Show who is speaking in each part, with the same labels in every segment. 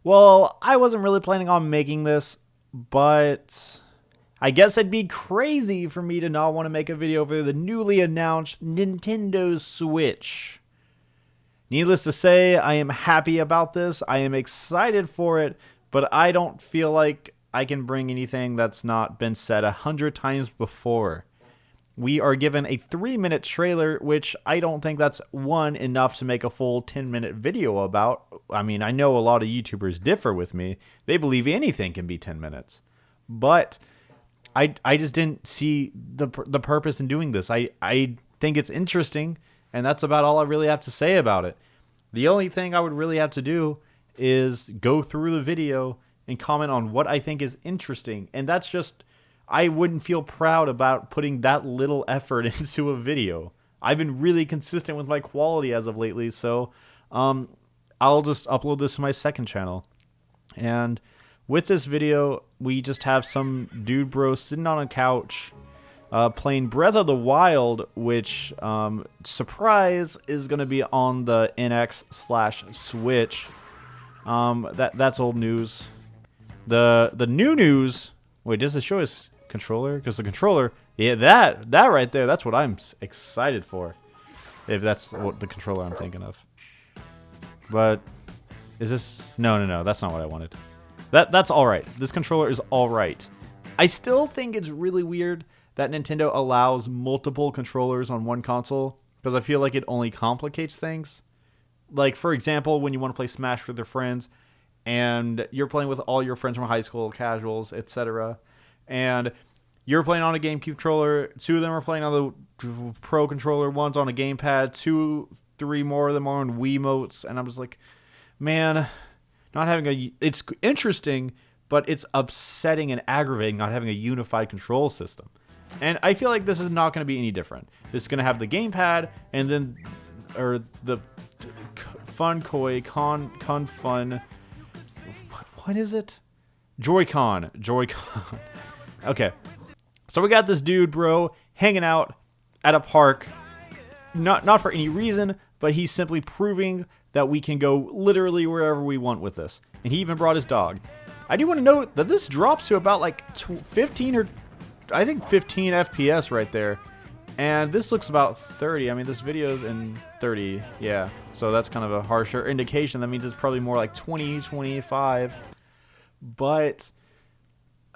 Speaker 1: Well, I wasn't really planning on making this, but I guess it'd be crazy for me to not want to make a video for the newly announced Nintendo Switch. Needless to say, I am happy about this. I am excited for it, but I don't feel like I can bring anything that's not been said 100 times before. We are given a 3-minute trailer, which I don't think that's enough to make a full 10-minute video about. I mean, I know a lot of YouTubers differ with me. They believe anything can be 10 minutes. But I just didn't see the purpose in doing this. I think it's interesting, and that's about all I really have to say about it. The only thing I would really have to do is go through the video and comment on what I think is interesting. And that's just, I wouldn't feel proud about putting that little effort into a video. I've been really consistent with my quality as of lately, so I'll just upload this to my second channel. And with this video, we just have some dude bro sitting on a couch playing Breath of the Wild, which, surprise, is going to be on the NX/Switch. That's old news. The new news... Wait, does it show us controller? Because the controller... Yeah, that right there, that's what I'm excited for. If that's what the controller I'm thinking of. But... Is this... No, that's not what I wanted. That's alright. This controller is alright. I still think it's really weird that Nintendo allows multiple controllers on one console, because I feel like it only complicates things. Like, for example, when you want to play Smash with your friends, and you're playing with all your friends from high school, casuals, etc., and you're playing on a GameCube controller, 2 of them are playing on the Pro controller, 1's on a gamepad, 3 more of them are on Wiimotes, and I'm just like, man, not having it's interesting, but it's upsetting and aggravating not having a unified control system. And I feel like this is not going to be any different. This is going to have the gamepad, and then, or the Fun. What is it? Joy-Con. Okay. So we got this dude, bro, hanging out at a park. Not for any reason, but he's simply proving that we can go literally wherever we want with this. And he even brought his dog. I do want to note that this drops to about like 15 or... I think 15 FPS right there. And this looks about 30. I mean, this video is in 30. Yeah. So that's kind of a harsher indication. That means it's probably more like 20, 25. But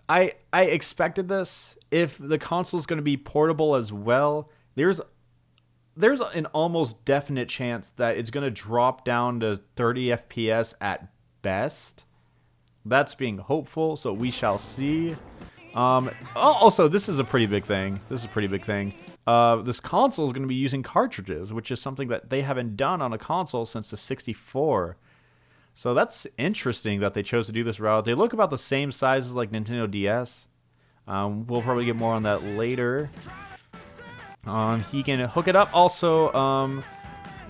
Speaker 1: I expected this. If the console is going to be portable as well, there's an almost definite chance that it's going to drop down to 30 FPS at best. That's being hopeful, so we shall see. Also, this is a pretty big thing. This console is going to be using cartridges, which is something that they haven't done on a console since the 64. So that's interesting that they chose to do this route. They look about the same size as like Nintendo DS. We'll probably get more on that later. He can hook it up. Also,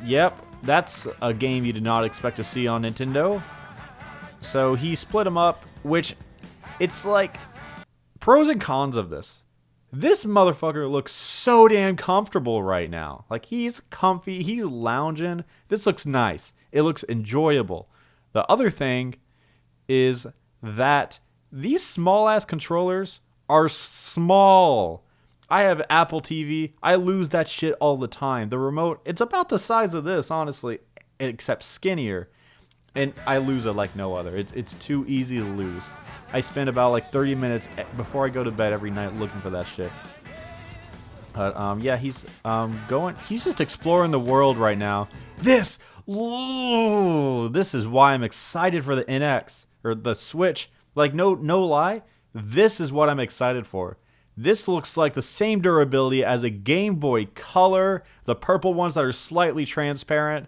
Speaker 1: yep, that's a game you did not expect to see on Nintendo. So he split them up, which it's like pros and cons of this. This motherfucker looks so damn comfortable right now. Like, he's comfy, he's lounging. This looks nice. It looks enjoyable. The other thing is that these small-ass controllers are small. I have Apple TV. I lose that shit all the time. The remote, it's about the size of this, honestly, except skinnier. And I lose it like no other. It's too easy to lose. I spend about like 30 minutes before I go to bed every night looking for that shit. But yeah, he's just exploring the world right now. This is why I'm excited for the NX or the Switch. Like, no lie, this is what I'm excited for. This looks like the same durability as a Game Boy Color, the purple ones that are slightly transparent.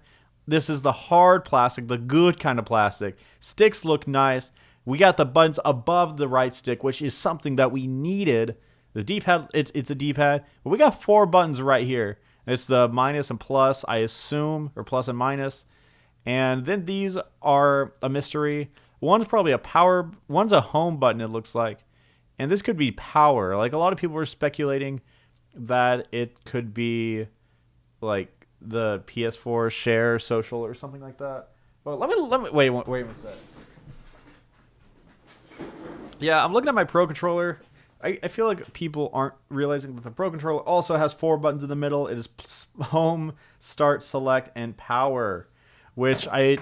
Speaker 1: This is the hard plastic, the good kind of plastic. Sticks look nice. We got the buttons above the right stick, which is something that we needed. The D-pad, it's a D-pad, but we got 4 buttons right here. It's the minus and plus, I assume, or plus and minus. And then these are a mystery. One's probably a power, one's a home button, it looks like. And this could be power. Like, a lot of people were speculating that it could be like the PS4 share social or something like that. But let me wait a sec. Yeah, I'm looking at my Pro Controller. I feel like people aren't realizing that the Pro Controller also has 4 buttons in the middle. It is home, start, select, and power, which I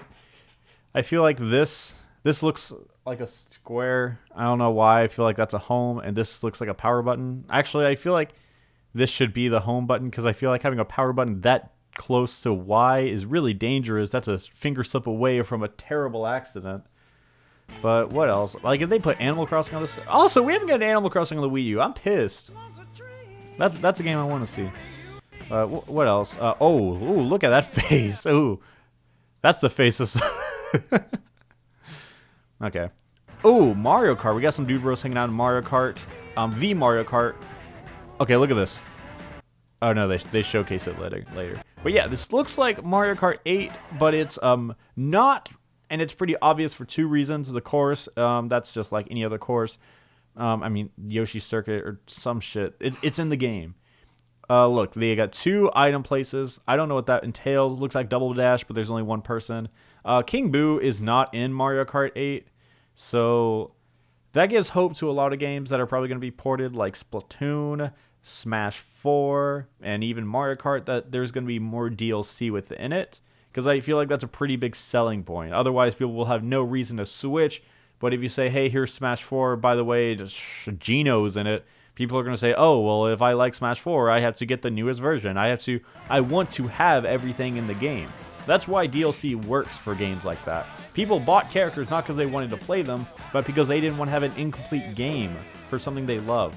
Speaker 1: feel like this looks like a square. I don't know why. I feel like that's a home, and this looks like a power button. Actually, I feel like this should be the home button because I feel like having a power button that close to Y is really dangerous. That's a finger slip away from a terrible accident. But what else? Like if they put Animal Crossing on this. Also, we haven't got Animal Crossing on the Wii U. I'm pissed. That's a game I want to see. What else? Ooh, look at that face. Ooh, that's the face of. Okay. Ooh, Mario Kart. We got some dude bros hanging out in Mario Kart. The Mario Kart. Okay, look at this. Oh no, they showcase it later. But yeah, this looks like Mario Kart 8, but it's not, and it's pretty obvious for 2 reasons. The course, that's just like any other course. I mean Yoshi's Circuit or some shit. It's in the game. Look, they got 2 item places. I don't know what that entails. It looks like Double Dash, but there's only 1 person. King Boo is not in Mario Kart 8, so that gives hope to a lot of games that are probably going to be ported, like Splatoon, Smash 4, and even Mario Kart, that there's going to be more DLC within it, because I feel like that's a pretty big selling point. Otherwise, people will have no reason to switch. But if you say, hey, here's Smash 4, by the way, Geno's in it, people are going to say, oh, well, if I like Smash 4, I have to get the newest version. I want to have everything in the game. That's why DLC works for games like that. People bought characters not because they wanted to play them, but because they didn't want to have an incomplete game for something they love.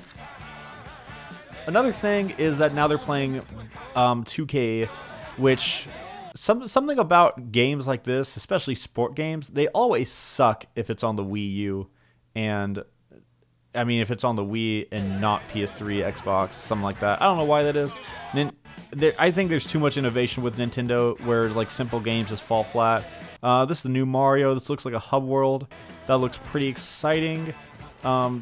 Speaker 1: Another thing is that now they're playing 2K, which something about games like this, especially sport games, they always suck if it's on the Wii U, and I mean if it's on the Wii and not PS3, Xbox, something like that. I don't know why that is. I think there's too much innovation with Nintendo where like simple games just fall flat. This is the new Mario. This looks like a hub world. That looks pretty exciting.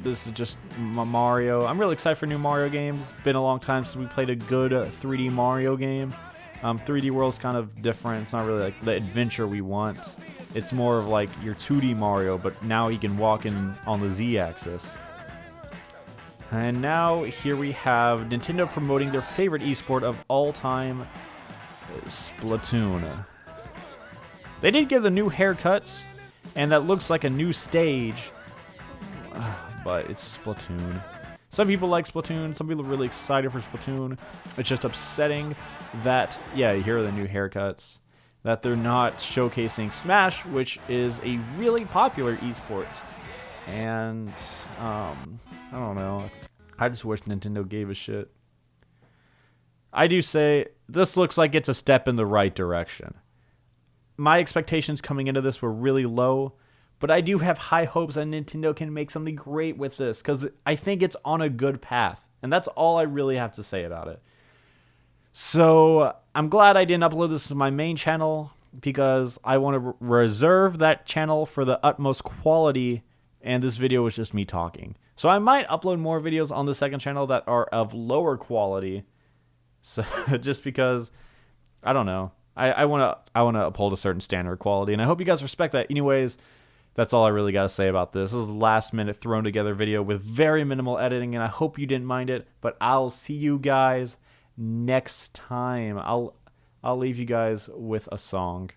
Speaker 1: This is just Mario. I'm really excited for new Mario games. Been a long time since we played a good 3D Mario game. 3D World's kind of different. It's not really like the adventure we want. It's more of like your 2D Mario, but now he can walk on the Z-axis. And now here we have Nintendo promoting their favorite esport of all time, Splatoon. They did give the new haircuts, and that looks like a new stage, but it's Splatoon. Some people like Splatoon, some people are really excited for Splatoon. It's just upsetting that, yeah, here are the new haircuts, that they're not showcasing Smash, which is a really popular esport. And, I don't know. I just wish Nintendo gave a shit. I do say, this looks like it's a step in the right direction. My expectations coming into this were really low, but I do have high hopes that Nintendo can make something great with this, because I think it's on a good path. And that's all I really have to say about it. So, I'm glad I didn't upload this to my main channel, because I want to reserve that channel for the utmost quality, and this video was just me talking. So I might upload more videos on the second channel that are of lower quality. So just because, I don't know. I want to uphold a certain standard of quality, and I hope you guys respect that. Anyways, that's all I really got to say about this. This is a last minute thrown together video with very minimal editing, and I hope you didn't mind it. But I'll see you guys next time. I'll leave you guys with a song.